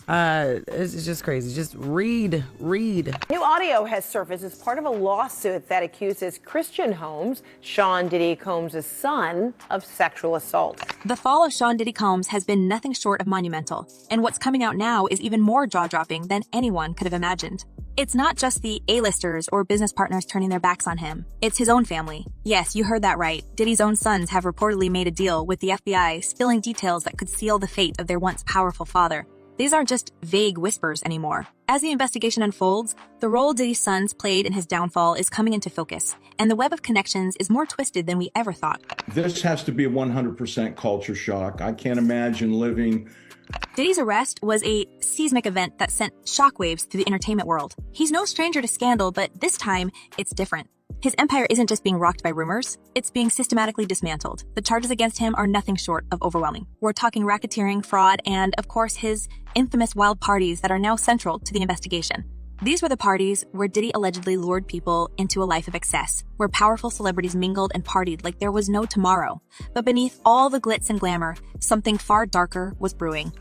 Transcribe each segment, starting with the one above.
It's just crazy. Just read. New audio has surfaced as part of a lawsuit that accuses Christian Holmes, Sean Diddy Combs' son, of sexual assault. The fall of Sean Diddy Combs has been nothing short of monumental, and what's coming out now is even more jaw-dropping than anyone could have imagined. It's not just the A-listers or business partners turning their backs on him. It's his own family. Yes, you heard that right. Diddy's own sons have reportedly made a deal with the FBI, spilling details that could seal the fate of their once powerful father. These aren't just vague whispers anymore. As the investigation unfolds, the role Diddy's sons played in his downfall is coming into focus, and the web of connections is more twisted than we ever thought. This has to be a 100% culture shock. I can't imagine living. Diddy's arrest was a seismic event that sent shockwaves through the entertainment world. He's no stranger to scandal, but this time, it's different. His empire isn't just being rocked by rumors, it's being systematically dismantled. The charges against him are nothing short of overwhelming. We're talking racketeering, fraud, and, of course, his infamous wild parties that are now central to the investigation. These were the parties where Diddy allegedly lured people into a life of excess, where powerful celebrities mingled and partied like there was no tomorrow. But beneath all the glitz and glamour, something far darker was brewing.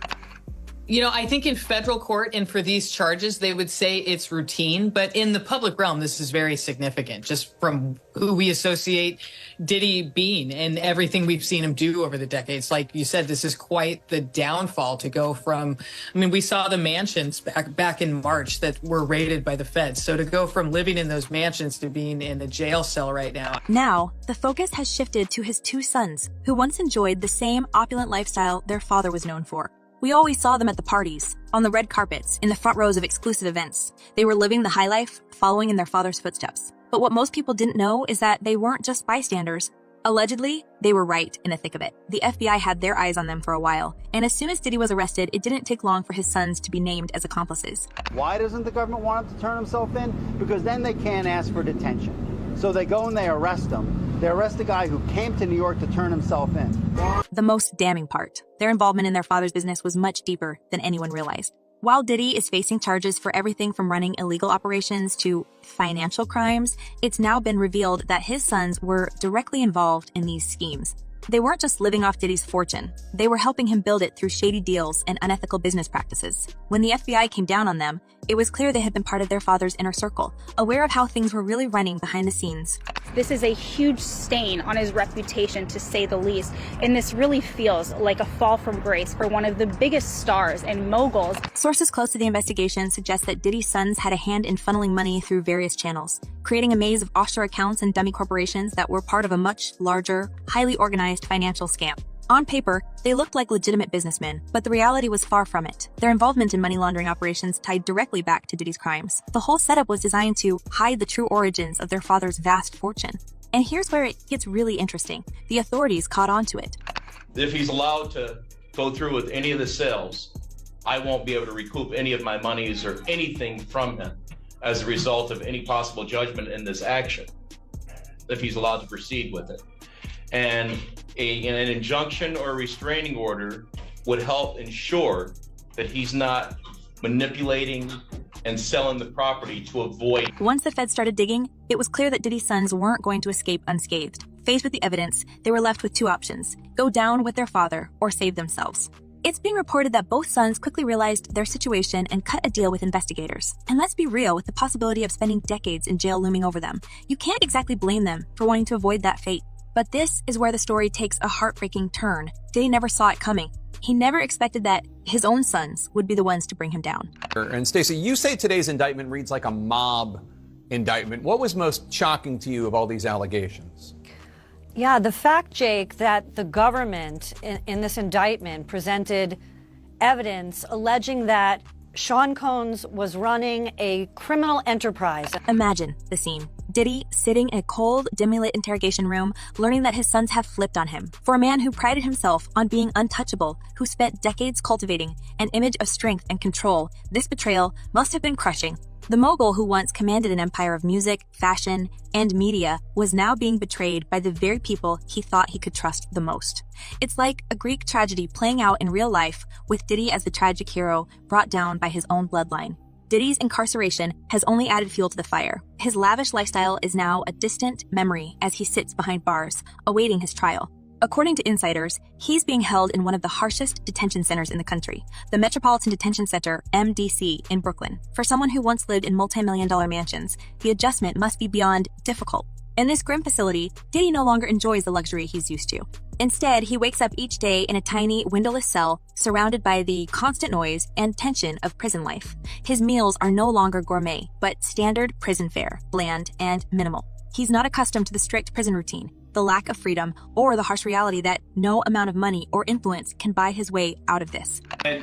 You know, I think in federal court and for these charges, they would say it's routine, but in the public realm, this is very significant, just from who we associate Diddy being and everything we've seen him do over the decades. Like you said, this is quite the downfall to go from, I mean, we saw the mansions back in March that were raided by the feds. So to go from living in those mansions to being in a jail cell right now. Now, the focus has shifted to his two sons, who once enjoyed the same opulent lifestyle their father was known for. We always saw them at the parties, on the red carpets, in the front rows of exclusive events. They were living the high life, following in their father's footsteps. But what most people didn't know is that they weren't just bystanders. Allegedly, they were right in the thick of it. The FBI had their eyes on them for a while, and as soon as Diddy was arrested, it didn't take long for his sons to be named as accomplices. Why doesn't the government want him to turn himself in? Because then they can't ask for detention. So they go and they arrest him. They arrest a guy who came to New York to turn himself in. The most damning part, their involvement in their father's business was much deeper than anyone realized. While Diddy is facing charges for everything from running illegal operations to financial crimes, it's now been revealed that his sons were directly involved in these schemes. They weren't just living off Diddy's fortune. They were helping him build it through shady deals and unethical business practices. When the FBI came down on them, it was clear they had been part of their father's inner circle, aware of how things were really running behind the scenes. This is a huge stain on his reputation, to say the least, and this really feels like a fall from grace for one of the biggest stars and moguls. Sources close to the investigation suggest that Diddy's sons had a hand in funneling money through various channels, creating a maze of offshore accounts and dummy corporations that were part of a much larger, highly organized financial scam. On paper, they looked like legitimate businessmen, but the reality was far from it. Their involvement in money laundering operations tied directly back to Diddy's crimes. The whole setup was designed to hide the true origins of their father's vast fortune. And here's where it gets really interesting. The authorities caught on to it. If he's allowed to go through with any of the sales, I won't be able to recoup any of my monies or anything from him as a result of any possible judgment in this action, if he's allowed to proceed with it. And an injunction or a restraining order would help ensure that he's not manipulating and selling the property to avoid. Once the feds started digging, it was clear that Diddy's sons weren't going to escape unscathed. Faced with the evidence, they were left with two options: go down with their father or save themselves. It's being reported that both sons quickly realized their situation and cut a deal with investigators. And let's be real, with the possibility of spending decades in jail looming over them, you can't exactly blame them for wanting to avoid that fate. But this is where the story takes a heartbreaking turn. Diddy never saw it coming. He never expected that his own sons would be the ones to bring him down. And Stacey, you say today's indictment reads like a mob indictment. What was most shocking to you of all these allegations? Yeah, the fact, Jake, that the government in this indictment presented evidence alleging that Sean Combs was running a criminal enterprise. Imagine the scene. Diddy sitting in a cold, dimly lit interrogation room, learning that his sons have flipped on him. For a man who prided himself on being untouchable, who spent decades cultivating an image of strength and control, this betrayal must have been crushing. The mogul who once commanded an empire of music, fashion, and media was now being betrayed by the very people he thought he could trust the most. It's like a Greek tragedy playing out in real life, with Diddy as the tragic hero brought down by his own bloodline. Diddy's incarceration has only added fuel to the fire. His lavish lifestyle is now a distant memory as he sits behind bars, awaiting his trial. According to insiders, he's being held in one of the harshest detention centers in the country, the Metropolitan Detention Center, MDC, in Brooklyn. For someone who once lived in multi-million-dollar mansions, the adjustment must be beyond difficult. In this grim facility, Diddy no longer enjoys the luxury he's used to. Instead, he wakes up each day in a tiny, windowless cell, surrounded by the constant noise and tension of prison life. His meals are no longer gourmet, but standard prison fare, bland and minimal. He's not accustomed to the strict prison routine, the lack of freedom, or the harsh reality that no amount of money or influence can buy his way out of this.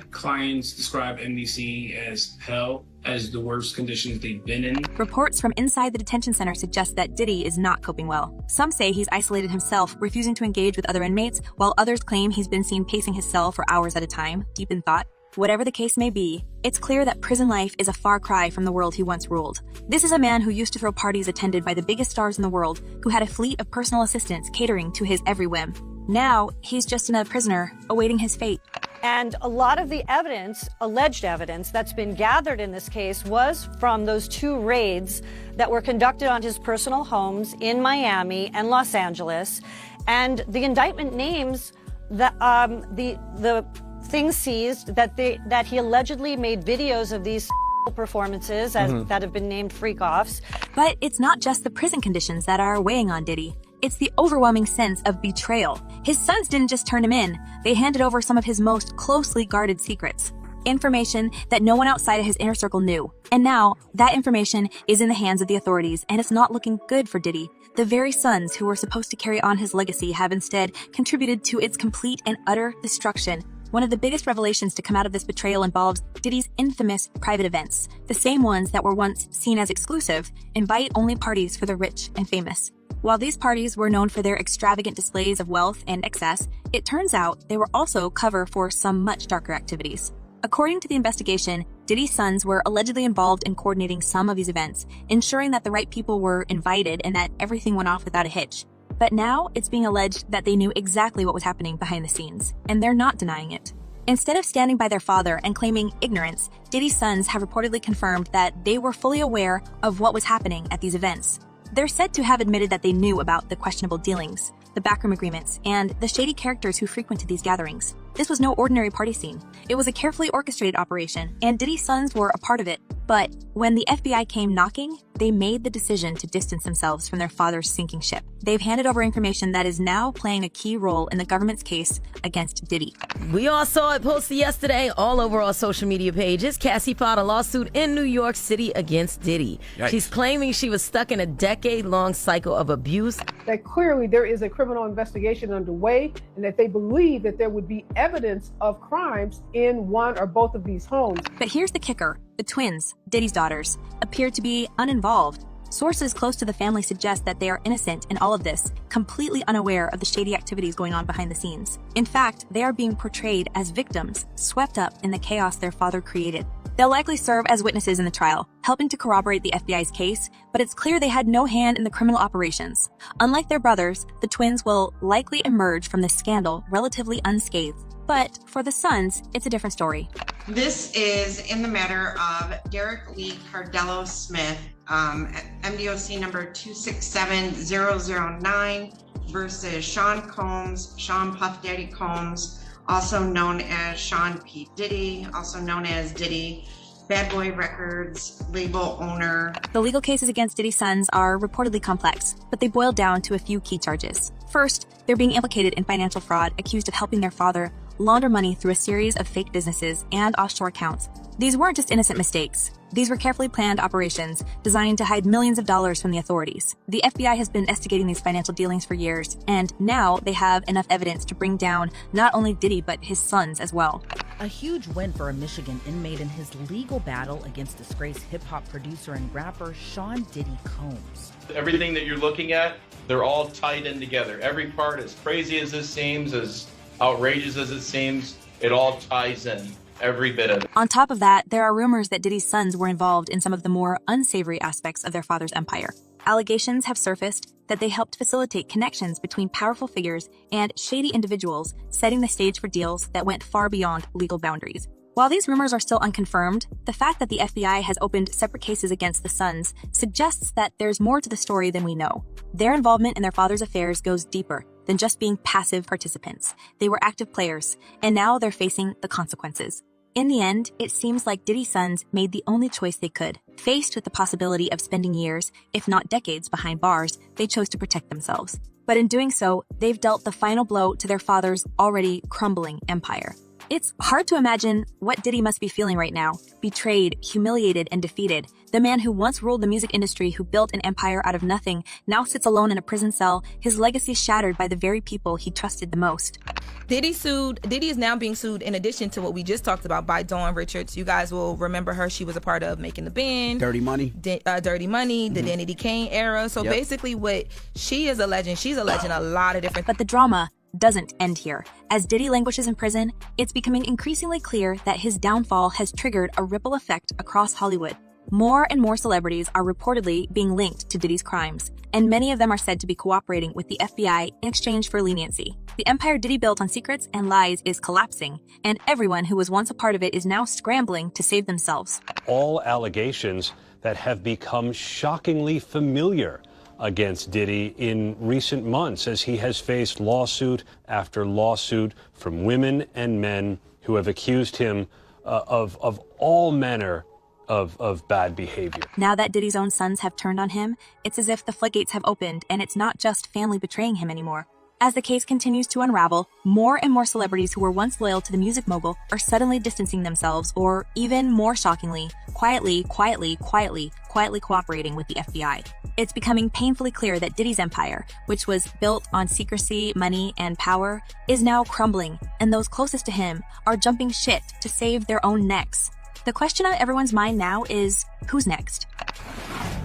Clients describe MDC as hell, as the worst conditions they've been in. Reports from inside the detention center suggest that Diddy is not coping well. Some say he's isolated himself, refusing to engage with other inmates, while others claim he's been seen pacing his cell for hours at a time, deep in thought. Whatever the case may be, it's clear that prison life is a far cry from the world he once ruled. This is a man who used to throw parties attended by the biggest stars in the world, who had a fleet of personal assistants catering to his every whim. Now, he's just another prisoner, awaiting his fate. And a lot of the evidence, alleged evidence, that's been gathered in this case was from those 2 raids that were conducted on his personal homes in Miami and Los Angeles. And the indictment names the things seized that he allegedly made videos of these performances that have been named freak-offs. But it's not just the prison conditions that are weighing on Diddy. It's the overwhelming sense of betrayal. His sons didn't just turn him in. They handed over some of his most closely guarded secrets. Information that no one outside of his inner circle knew. And now, that information is in the hands of the authorities, and it's not looking good for Diddy. The very sons who were supposed to carry on his legacy have instead contributed to its complete and utter destruction. One of the biggest revelations to come out of this betrayal involves Diddy's infamous private events. The same ones that were once seen as exclusive, invite-only parties for the rich and famous. While these parties were known for their extravagant displays of wealth and excess, it turns out they were also cover for some much darker activities. According to the investigation, Diddy's sons were allegedly involved in coordinating some of these events, ensuring that the right people were invited and that everything went off without a hitch. But now it's being alleged that they knew exactly what was happening behind the scenes, and they're not denying it. Instead of standing by their father and claiming ignorance, Diddy's sons have reportedly confirmed that they were fully aware of what was happening at these events. They're said to have admitted that they knew about the questionable dealings, the backroom agreements, and the shady characters who frequented these gatherings. This was no ordinary party scene. It was a carefully orchestrated operation, and Diddy's sons were a part of it. But when the FBI came knocking, they made the decision to distance themselves from their father's sinking ship. They've handed over information that is now playing a key role in the government's case against Diddy. We all saw it posted yesterday all over our social media pages. Cassie filed a lawsuit in New York City against Diddy. Yikes. She's claiming she was stuck in a decade-long cycle of abuse. That clearly there is a criminal investigation underway and that they believe that there would be evidence of crimes in one or both of these homes. But here's the kicker. The twins, Diddy's daughters, appear to be uninvolved. Sources close to the family suggest that they are innocent in all of this, completely unaware of the shady activities going on behind the scenes. In fact, they are being portrayed as victims, swept up in the chaos their father created. They'll likely serve as witnesses in the trial, helping to corroborate the FBI's case, but it's clear they had no hand in the criminal operations. Unlike their brothers, the twins will likely emerge from this scandal relatively unscathed. But for the sons, it's a different story. This is in the matter of Derek Lee Cardello Smith, MDOC number 267009 versus Sean Combs, Sean Puff Daddy Combs, also known as Sean P. Diddy, also known as Diddy, Bad Boy Records label owner. The legal cases against Diddy's sons are reportedly complex, but they boil down to a few key charges. First, they're being implicated in financial fraud, accused of helping their father launder money through a series of fake businesses and offshore accounts. These weren't just innocent mistakes. These were carefully planned operations designed to hide millions of dollars from the authorities. The FBI has been investigating these financial dealings for years, and now they have enough evidence to bring down not only Diddy, but his sons as well. A huge win for a Michigan inmate in his legal battle against disgraced hip-hop producer and rapper Sean Diddy Combs. Everything that you're looking at, they're all tied in together. Every part, as crazy as this seems, as outrageous as it seems, it all ties in, every bit of it. On top of that, there are rumors that Diddy's sons were involved in some of the more unsavory aspects of their father's empire. Allegations have surfaced that they helped facilitate connections between powerful figures and shady individuals, setting the stage for deals that went far beyond legal boundaries. While these rumors are still unconfirmed, the fact that the FBI has opened separate cases against the sons suggests that there's more to the story than we know. Their involvement in their father's affairs goes deeper, than just being passive participants. They were active players, and now they're facing the consequences. In the end, it seems like Diddy's sons made the only choice they could. Faced with the possibility of spending years, if not decades, behind bars, they chose to protect themselves. But in doing so, they've dealt the final blow to their father's already crumbling empire. It's hard to imagine what Diddy must be feeling right now. Betrayed, humiliated, and defeated. The man who once ruled the music industry, who built an empire out of nothing, now sits alone in a prison cell, his legacy shattered by the very people he trusted the most. Diddy is now being sued in addition to what we just talked about by Dawn Richards. You guys will remember her. She was a part of Making the Band. Dirty Money. Dirty Money, the Danny Kane era. So basically what she is alleging, she's alleging a lot of different... But the drama doesn't end here. As Diddy languishes in prison, it's becoming increasingly clear that his downfall has triggered a ripple effect across Hollywood. More and more celebrities are reportedly being linked to Diddy's crimes, and many of them are said to be cooperating with the FBI in exchange for leniency. The empire Diddy built on secrets and lies is collapsing, and everyone who was once a part of it is now scrambling to save themselves. All allegations that have become shockingly familiar against Diddy in recent months, as he has faced lawsuit after lawsuit from women and men who have accused him of all manner of bad behavior. Now that Diddy's own sons have turned on him, it's as if the floodgates have opened, and it's not just family betraying him anymore. As the case continues to unravel, more and more celebrities who were once loyal to the music mogul are suddenly distancing themselves, or even more shockingly, quietly cooperating with the FBI. It's becoming painfully clear that Diddy's empire, which was built on secrecy, money, and power, is now crumbling, and those closest to him are jumping ship to save their own necks. The question on everyone's mind now is, who's next?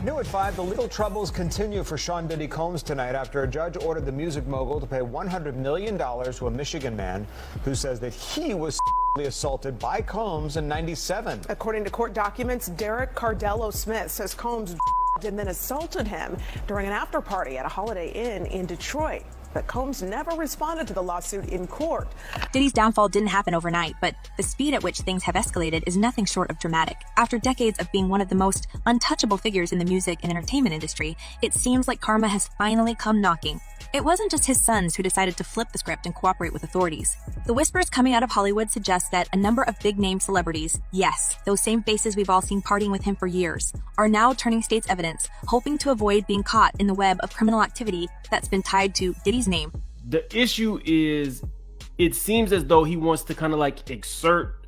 New at 5, the legal troubles continue for Sean Diddy Combs tonight after a judge ordered the music mogul to pay $100 million to a Michigan man who says that he was assaulted by Combs in '97. According to court documents, Derek Cardello Smith says Combs and then assaulted him during an after party at a Holiday Inn in Detroit. But Combs never responded to the lawsuit in court. Diddy's downfall didn't happen overnight, but the speed at which things have escalated is nothing short of dramatic. After decades of being one of the most untouchable figures in the music and entertainment industry, it seems like karma has finally come knocking. It wasn't just his sons who decided to flip the script and cooperate with authorities. The whispers coming out of Hollywood suggest that a number of big-name celebrities, yes, those same faces we've all seen partying with him for years, are now turning state's evidence, hoping to avoid being caught in the web of criminal activity that's been tied to Diddy's name. The issue is, it seems as though he wants to kind of like exert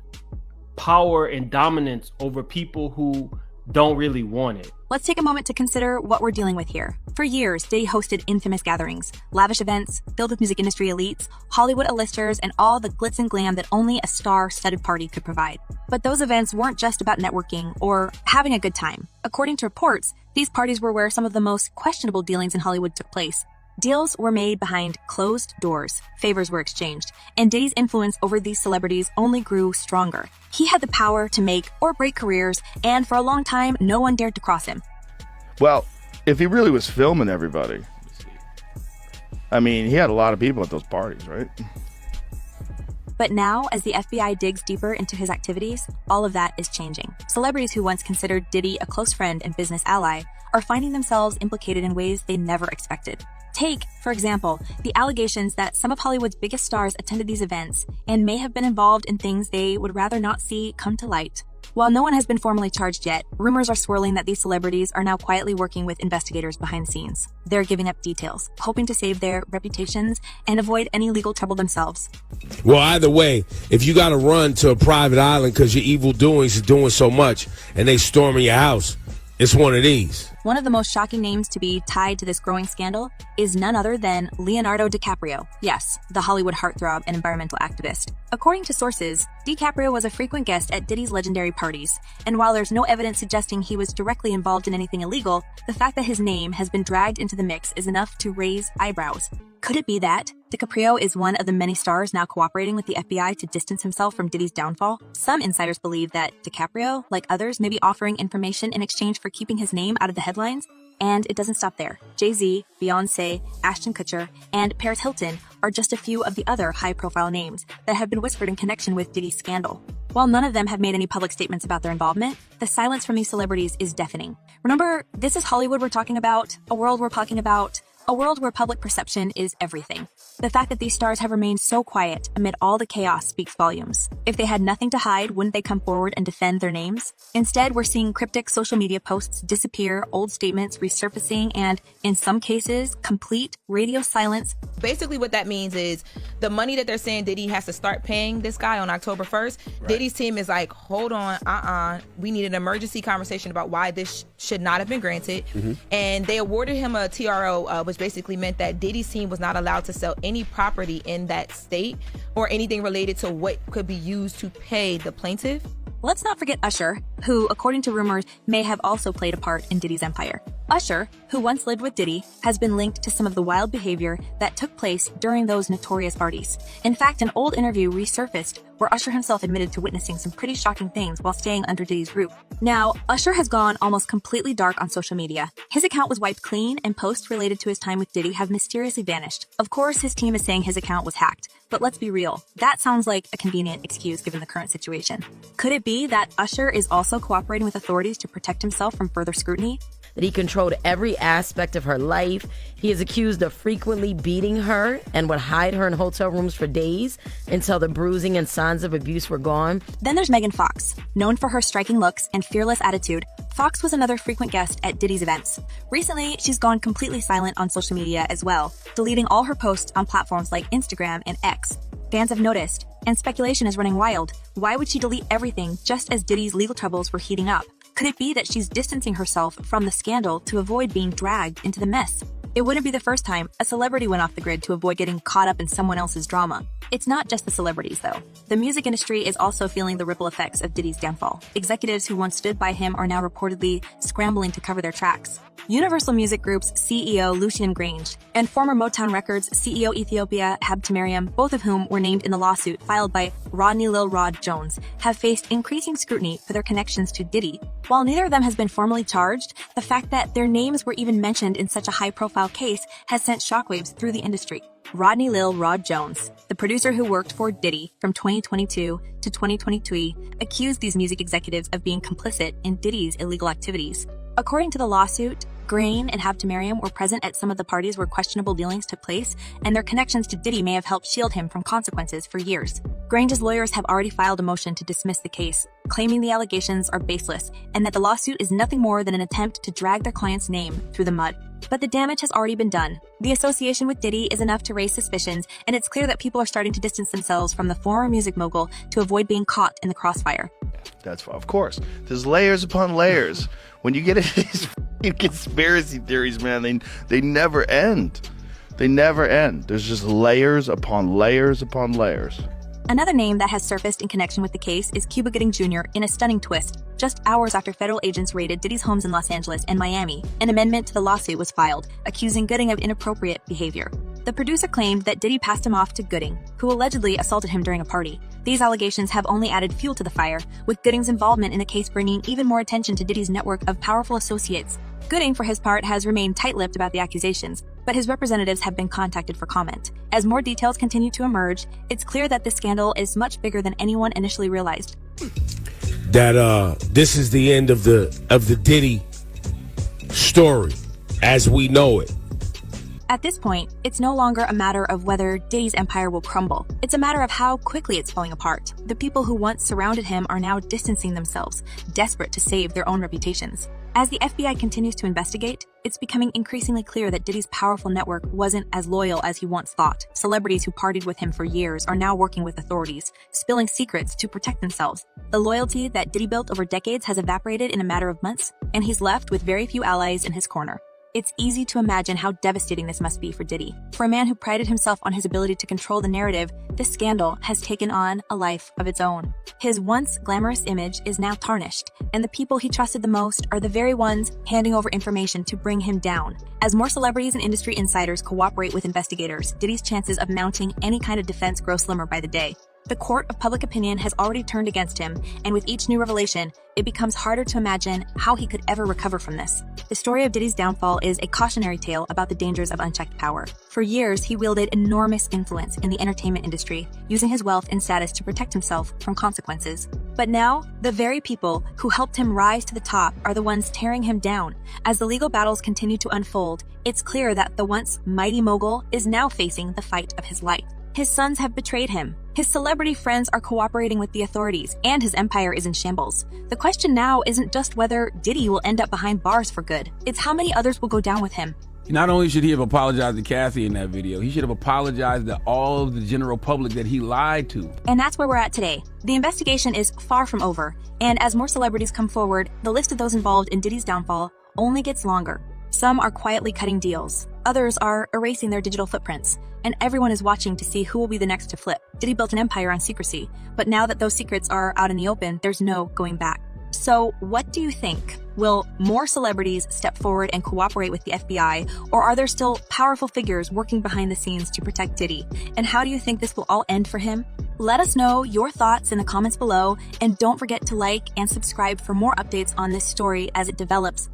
power and dominance over people who don't really want it. Let's take a moment to consider what we're dealing with here. For years, Diddy hosted infamous gatherings, lavish events filled with music industry elites, Hollywood A-listers, and all the glitz and glam that only a star-studded party could provide. But those events weren't just about networking or having a good time. According to reports, these parties were where some of the most questionable dealings in Hollywood took place. Deals were made behind closed doors, favors were exchanged, and Diddy's influence over these celebrities only grew stronger. He had the power to make or break careers, and for a long time, no one dared to cross him. Well, if he really was filming everybody, I mean, he had a lot of people at those parties, right? But now, as the FBI digs deeper into his activities, all of that is changing. Celebrities who once considered Diddy a close friend and business ally are finding themselves implicated in ways they never expected. Take, for example, the allegations that some of Hollywood's biggest stars attended these events and may have been involved in things they would rather not see come to light. While no one has been formally charged yet, rumors are swirling that these celebrities are now quietly working with investigators behind the scenes. They're giving up details, hoping to save their reputations and avoid any legal trouble themselves. Well, either way, if you got to run to a private island because your evil doings is doing so much and they storming your house, it's one of these. One of the most shocking names to be tied to this growing scandal is none other than Leonardo DiCaprio. Yes, the Hollywood heartthrob and environmental activist. According to sources, DiCaprio was a frequent guest at Diddy's legendary parties, and while there's no evidence suggesting he was directly involved in anything illegal, the fact that his name has been dragged into the mix is enough to raise eyebrows. Could it be that DiCaprio is one of the many stars now cooperating with the FBI to distance himself from Diddy's downfall? Some insiders believe that DiCaprio, like others, may be offering information in exchange for keeping his name out of the headlines. And it doesn't stop there. Jay-Z, Beyonce, Ashton Kutcher, and Paris Hilton are just a few of the other high-profile names that have been whispered in connection with Diddy's scandal. While none of them have made any public statements about their involvement, the silence from these celebrities is deafening. Remember, this is Hollywood we're talking about, a world we're talking about, A world where public perception is everything. The fact that these stars have remained so quiet amid all the chaos speaks volumes. If they had nothing to hide, wouldn't they come forward and defend their names? Instead, we're seeing cryptic social media posts disappear, old statements resurfacing, and, in some cases, complete radio silence. Basically what that means is the money that they're saying Diddy has to start paying this guy on October 1st, right. Diddy's team is like, hold on, we need an emergency conversation about why this should not have been granted. Mm-hmm. And they awarded him a TRO, which basically meant that Diddy's team was not allowed to sell any property in that state or anything related to what could be used to pay the plaintiff. Let's not forget Usher, who, according to rumors, may have also played a part in Diddy's empire. Usher, who once lived with Diddy, has been linked to some of the wild behavior that took place during those notorious parties. In fact, an old interview resurfaced where Usher himself admitted to witnessing some pretty shocking things while staying under Diddy's roof. Now, Usher has gone almost completely dark on social media. His account was wiped clean, and posts related to his time with Diddy have mysteriously vanished. Of course, his team is saying his account was hacked, but let's be real. That sounds like a convenient excuse given the current situation. Could it be that Usher is also cooperating with authorities to protect himself from further scrutiny? That he controlled every aspect of her life. He is accused of frequently beating her and would hide her in hotel rooms for days until the bruising and signs of abuse were gone. Then there's Megan Fox. Known for her striking looks and fearless attitude, Fox was another frequent guest at Diddy's events. Recently, she's gone completely silent on social media as well, deleting all her posts on platforms like Instagram and X. Fans have noticed, and speculation is running wild. Why would she delete everything just as Diddy's legal troubles were heating up? Could it be that she's distancing herself from the scandal to avoid being dragged into the mess? It wouldn't be the first time a celebrity went off the grid to avoid getting caught up in someone else's drama. It's not just the celebrities, though. The music industry is also feeling the ripple effects of Diddy's downfall. Executives who once stood by him are now reportedly scrambling to cover their tracks. Universal Music Group's CEO Lucian Grange and former Motown Records CEO Ethiopia Habtemariam, both of whom were named in the lawsuit filed by Rodney Lil Rod Jones, have faced increasing scrutiny for their connections to Diddy. While neither of them has been formally charged, the fact that their names were even mentioned in such a high-profile case has sent shockwaves through the industry. Rodney Lil Rod Jones, the producer who worked for Diddy from 2022 to 2023, accused these music executives of being complicit in Diddy's illegal activities. According to the lawsuit, Grain and Habtemariam were present at some of the parties where questionable dealings took place, and their connections to Diddy may have helped shield him from consequences for years. Grange's lawyers have already filed a motion to dismiss the case, claiming the allegations are baseless and that the lawsuit is nothing more than an attempt to drag their client's name through the mud. But the damage has already been done. The association with Diddy is enough to raise suspicions, and it's clear that people are starting to distance themselves from the former music mogul to avoid being caught in the crossfire. That's of course. There's layers upon layers. When you get into these conspiracy theories, man, they never end. They never end. There's just layers upon layers upon layers. Another name that has surfaced in connection with the case is Cuba Gooding Jr. in a stunning twist. Just hours after federal agents raided Diddy's homes in Los Angeles and Miami, an amendment to the lawsuit was filed, accusing Gooding of inappropriate behavior. The producer claimed that Diddy passed him off to Gooding, who allegedly assaulted him during a party. These allegations have only added fuel to the fire, with Gooding's involvement in the case bringing even more attention to Diddy's network of powerful associates. Gooding, for his part, has remained tight-lipped about the accusations, but his representatives have been contacted for comment. As more details continue to emerge, it's clear that this scandal is much bigger than anyone initially realized. That this is the end of the Diddy story as we know it. At this point, it's no longer a matter of whether Diddy's empire will crumble. It's a matter of how quickly it's falling apart. The people who once surrounded him are now distancing themselves, desperate to save their own reputations. As the FBI continues to investigate, it's becoming increasingly clear that Diddy's powerful network wasn't as loyal as he once thought. Celebrities who partied with him for years are now working with authorities, spilling secrets to protect themselves. The loyalty that Diddy built over decades has evaporated in a matter of months, and he's left with very few allies in his corner. It's easy to imagine how devastating this must be for Diddy. For a man who prided himself on his ability to control the narrative, this scandal has taken on a life of its own. His once glamorous image is now tarnished, and the people he trusted the most are the very ones handing over information to bring him down. As more celebrities and industry insiders cooperate with investigators, Diddy's chances of mounting any kind of defense grow slimmer by the day. The court of public opinion has already turned against him, and with each new revelation, it becomes harder to imagine how he could ever recover from this. The story of Diddy's downfall is a cautionary tale about the dangers of unchecked power. For years, he wielded enormous influence in the entertainment industry, using his wealth and status to protect himself from consequences. But now, the very people who helped him rise to the top are the ones tearing him down. As the legal battles continue to unfold, it's clear that the once mighty mogul is now facing the fight of his life. His sons have betrayed him. His celebrity friends are cooperating with the authorities, and his empire is in shambles. The question now isn't just whether Diddy will end up behind bars for good. It's how many others will go down with him. Not only should he have apologized to Cassie in that video, he should have apologized to all of the general public that he lied to. And that's where we're at today. The investigation is far from over, and as more celebrities come forward, the list of those involved in Diddy's downfall only gets longer. Some are quietly cutting deals. Others are erasing their digital footprints. And everyone is watching to see who will be the next to flip. Diddy built an empire on secrecy, but now that those secrets are out in the open, there's no going back. So what do you think? Will more celebrities step forward and cooperate with the FBI, or are there still powerful figures working behind the scenes to protect Diddy? And how do you think this will all end for him? Let us know your thoughts in the comments below, and don't forget to like and subscribe for more updates on this story as it develops